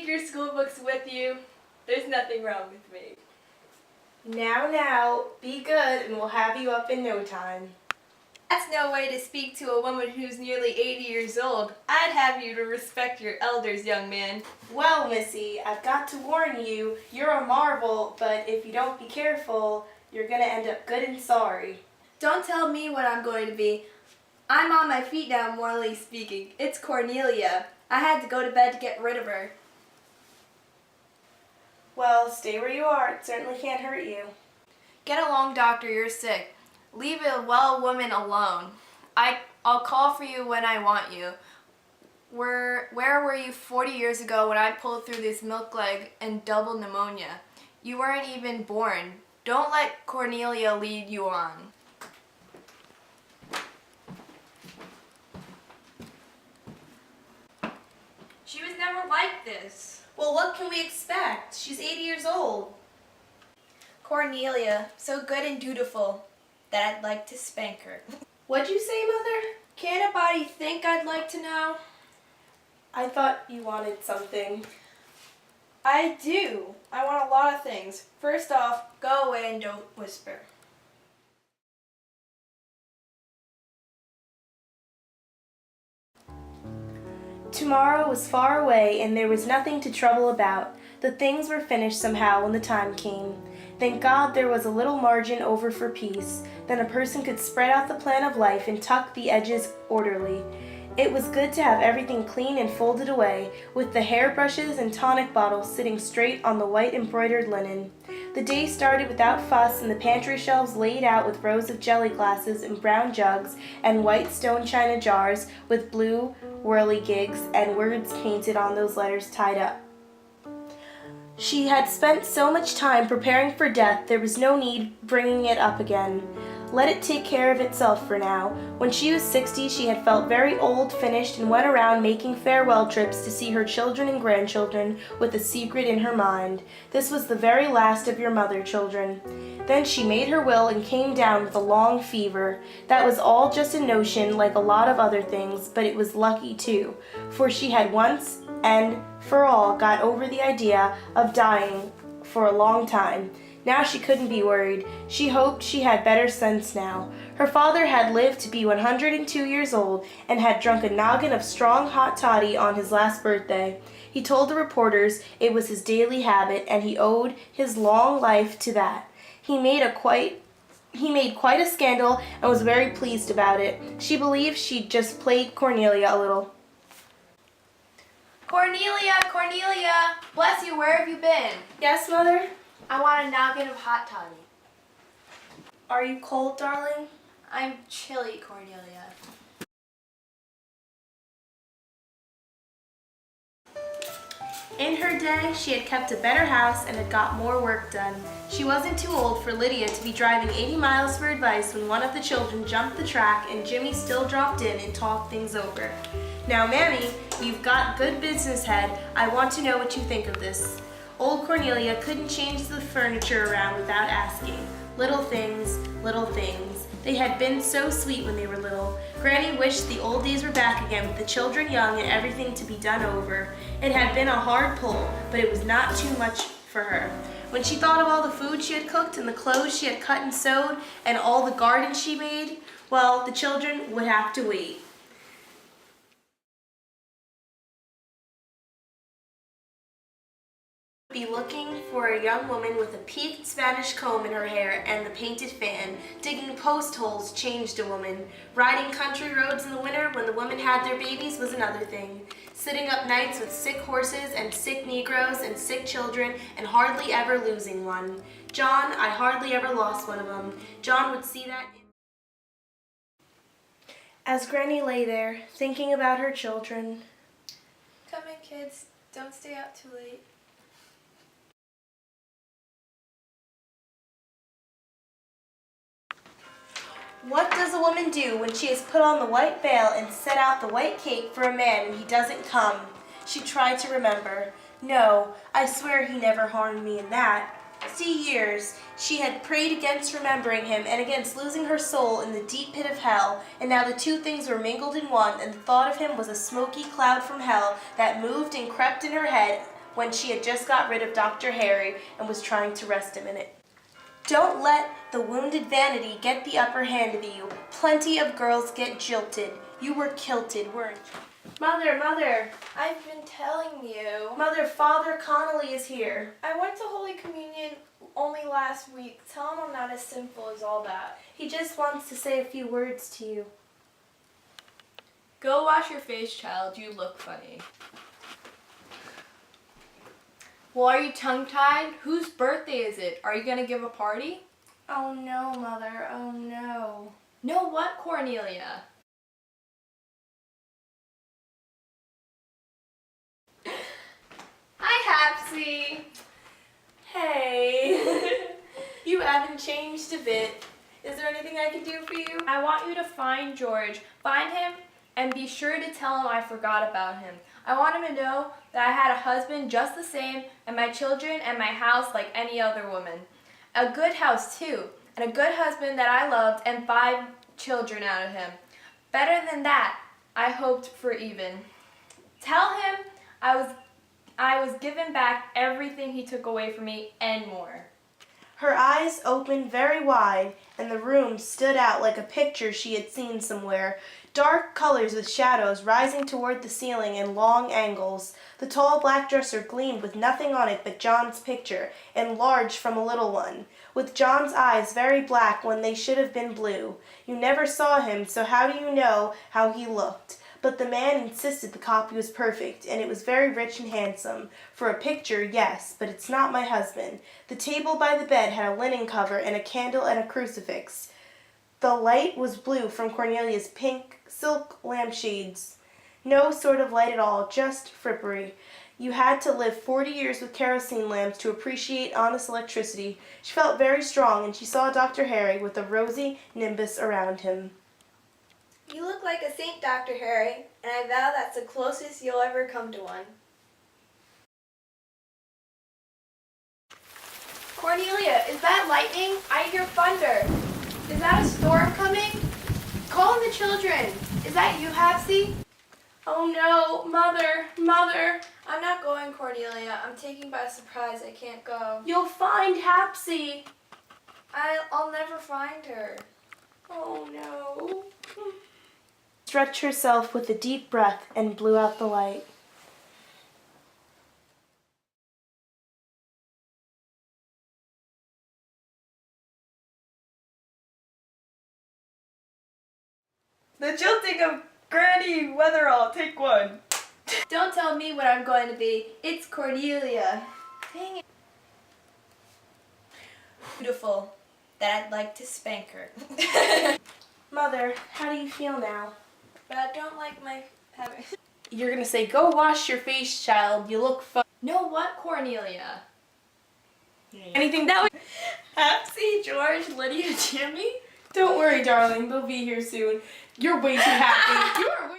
your school books with you. There's nothing wrong with me. Now, be good and we'll have you up in no time. That's no way to speak to a woman who's nearly 80 years old. I'd have you to respect your elders, young man. Well, Missy, I've got to warn you, you're a marvel, but if you don't be careful, you're gonna end up good and sorry. Don't tell me what I'm going to be. I'm on my feet now, morally speaking. It's Cornelia. I had to go to bed to get rid of her. Well, stay where you are. It certainly can't hurt you. Get along, doctor. You're sick. Leave a well woman alone. I'll call for you when I want you. Where were you 40 years ago when I pulled through this milk leg and double pneumonia? You weren't even born. Don't let Cornelia lead you on. She was never like this. Well, what can we expect? She's 80 years old. Cornelia, so good and dutiful that I'd like to spank her. What'd you say, Mother? Can anybody think I'd like to know? I thought you wanted something. I do. I want a lot of things. First off, go away and don't whisper. Tomorrow was far away and there was nothing to trouble about. The things were finished somehow when the time came. Thank God there was a little margin over for peace. Then a person could spread out the plan of life and tuck the edges orderly. It was good to have everything clean and folded away, with the hairbrushes and tonic bottles sitting straight on the white embroidered linen. The day started without fuss and the pantry shelves laid out with rows of jelly glasses and brown jugs and white stone china jars with blue whirligigs and words painted on those letters tied up. She had spent so much time preparing for death there was no need bringing it up again. Let it take care of itself for now. When she was 60, she had felt very old, finished, and went around making farewell trips to see her children and grandchildren with a secret in her mind. This was the very last of your mother, children. Then she made her will and came down with a long fever. That was all just a notion like a lot of other things, but it was lucky too, for she had once and for all got over the idea of dying for a long time. Now she couldn't be worried. She hoped she had better sense now. Her father had lived to be 102 years old and had drunk a noggin of strong hot toddy on his last birthday. He told the reporters it was his daily habit and he owed his long life to that. He made quite a scandal and was very pleased about it. She believed she'd just played Cornelia a little. Cornelia, Cornelia! Bless you, where have you been? Yes, Mother? I want a noggin of hot toddy. Are you cold, darling? I'm chilly, Cornelia. In her day, she had kept a better house and had got more work done. She wasn't too old for Lydia to be driving 80 miles for advice when one of the children jumped the track and Jimmy still dropped in and talked things over. Now, Mammy, you've got good business head. I want to know what you think of this. Old Cornelia couldn't change the furniture around without asking. Little things, little things. They had been so sweet when they were little. Granny wished the old days were back again with the children young and everything to be done over. It had been a hard pull, but it was not too much for her. When she thought of all the food she had cooked and the clothes she had cut and sewed and all the gardens she made, well, the children would have to wait. Be looking for a young woman with a peaked Spanish comb in her hair and the painted fan. Digging post holes changed a woman. Riding country roads in the winter when the women had their babies was another thing. Sitting up nights with sick horses and sick Negroes and sick children and hardly ever losing one. John, I hardly ever lost one of them. John would see that. As Granny lay there, thinking about her children. Come in, kids. Don't stay out too late. What does a woman do when she has put on the white veil and set out the white cake for a man and he doesn't come? She tried to remember. No, I swear he never harmed me in that. See, years she had prayed against remembering him and against losing her soul in the deep pit of hell, and now the two things were mingled in one, and the thought of him was a smoky cloud from hell that moved and crept in her head when she had just got rid of Dr. Harry and was trying to rest him in it. Don't let the wounded vanity get the upper hand of you. Plenty of girls get jilted. You were kilted, weren't you? Mother. I've been telling you. Mother, Father Connolly is here. I went to Holy Communion only last week. Tell him I'm not as simple as all that. He just wants to say a few words to you. Go wash your face, child. You look funny. Well, are you tongue-tied? Whose birthday is it? Are you going to give a party? Oh no, Mother, oh no. No what, Cornelia? Hi, Hapsy. Hey, you haven't changed a bit. Is there anything I can do for you? I want you to find George. Find him and be sure to tell him I forgot about him. I want him to know that I had a husband just the same and my children and my house like any other woman. A good house too, and a good husband that I loved and 5 children out of him. Better than that, I hoped for even. Tell him I was given back everything he took away from me and more. Her eyes opened very wide, and the room stood out like a picture she had seen somewhere. Dark colors with shadows rising toward the ceiling in long angles. The tall black dresser gleamed with nothing on it but John's picture, enlarged from a little one, with John's eyes very black when they should have been blue. You never saw him, so how do you know how he looked? But the man insisted the copy was perfect, and it was very rich and handsome. For a picture, yes, but it's not my husband. The table by the bed had a linen cover and a candle and a crucifix. The light was blue from Cornelia's pink silk lampshades. No sort of light at all, just frippery. You had to live 40 years with kerosene lamps to appreciate honest electricity. She felt very strong, and she saw Dr. Harry with a rosy nimbus around him. You look like a saint, Dr. Harry, and I vow that's the closest you'll ever come to one. Cornelia, is that lightning? I hear thunder. Is that a storm coming? Call in the children. Is that you, Hapsy? Oh no, Mother. I'm not going, Cornelia. I'm taken by surprise. I can't go. You'll find Hapsy. I'll never find her. Oh no. Stretched herself with a deep breath and blew out the light. The Jilting of Granny Weatherall, take 1. Don't tell me what I'm going to be. It's Cornelia. Dang it. Beautiful. That I'd like to spank her. Mother, how do you feel now? But I don't like my having. You're gonna say, go wash your face, child. You look fun. No what, Cornelia? Anything that would... Hapsy, George, Lydia, Jimmy? Don't worry, darling. They'll be here soon. You're way too happy. You are way